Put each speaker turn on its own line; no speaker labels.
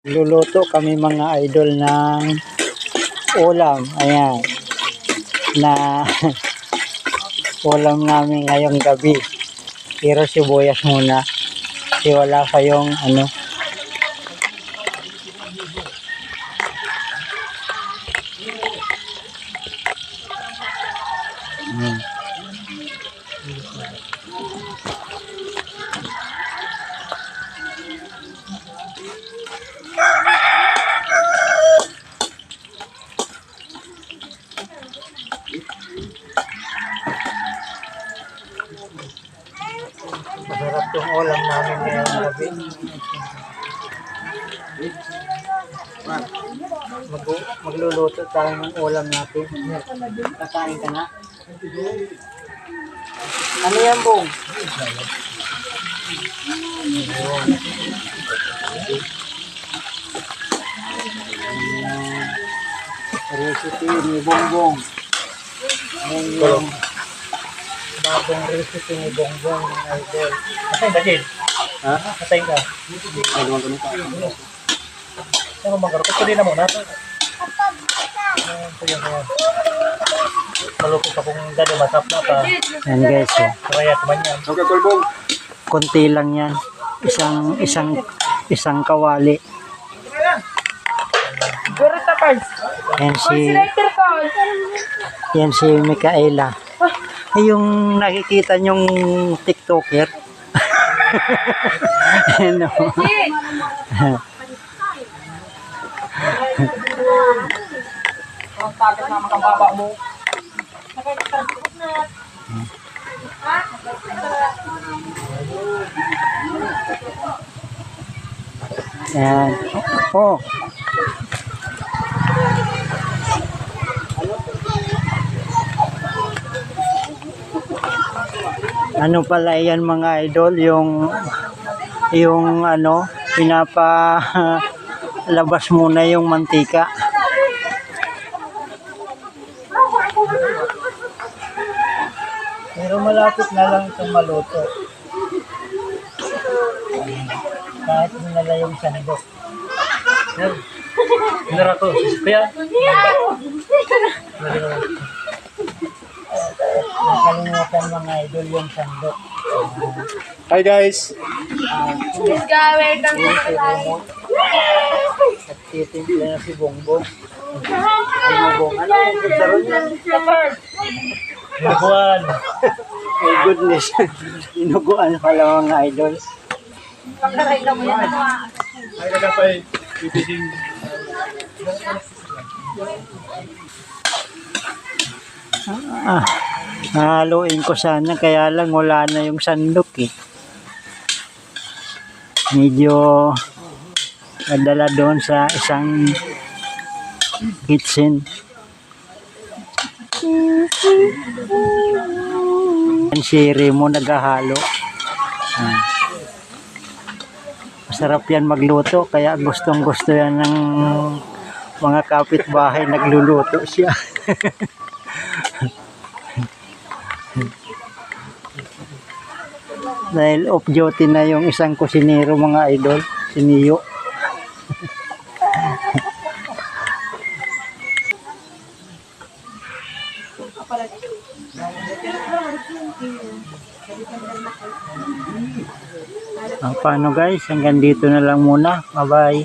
Luluto kami mga idol ng ulam. Ayan. Na ulam namin ngayong gabi. Pero sibuyas muna. Kasi wala kayong ano. Masarap yung ulam namin ngayong gabi. Magluluto tayo ng ulam natin. Kakain ka na? Ano yan, Bong? Recipe ni Bongbong. Ayan yung bagong recipe ni Bongbong ng idol.
Kasayin ka, Jin?
Ha?
Kasayin ka?
Ay, luwag ka nito.
Saan mo magkaroon? Ito din na muna. Ito yan. Malupit pa kung dali masap na pa.
Yan guys, oh.
Kaya kuman yan.
Okay, Kolbong.
Konti lang yan. Isang kawali. Yan si Micaela. Ay, yung nakikita nyong TikToker. Ano? Yan. Oh. Ano pala yan mga idol, yung ano, labas muna yung mantika. Pero malapit na lang itong maluto. Kahit nila yung sandok.
Hinara to. Kaya?
Nakalimutan mga idol yung sandok.
Hi guys.
Welcome to the live. At titimpla na si Bongbong. Ano Bong? Ano yung kasaron yan?
Hinuguan.
My goodness. Inuguan pala mga idol.
Hi kagapay. Bibiging.
Haluin ko sana kaya lang wala na yung sandok eh. Medyo nadala doon sa isang kitchen. Yan si Remo naghahalo. Masarap yan magluto kaya gustong gusto yan ng mga kapitbahay, nagluluto siya. Dahil off duty na yung isang kusinero mga idol, si Niyo. Paano guys, hanggang dito na lang muna. Bye bye.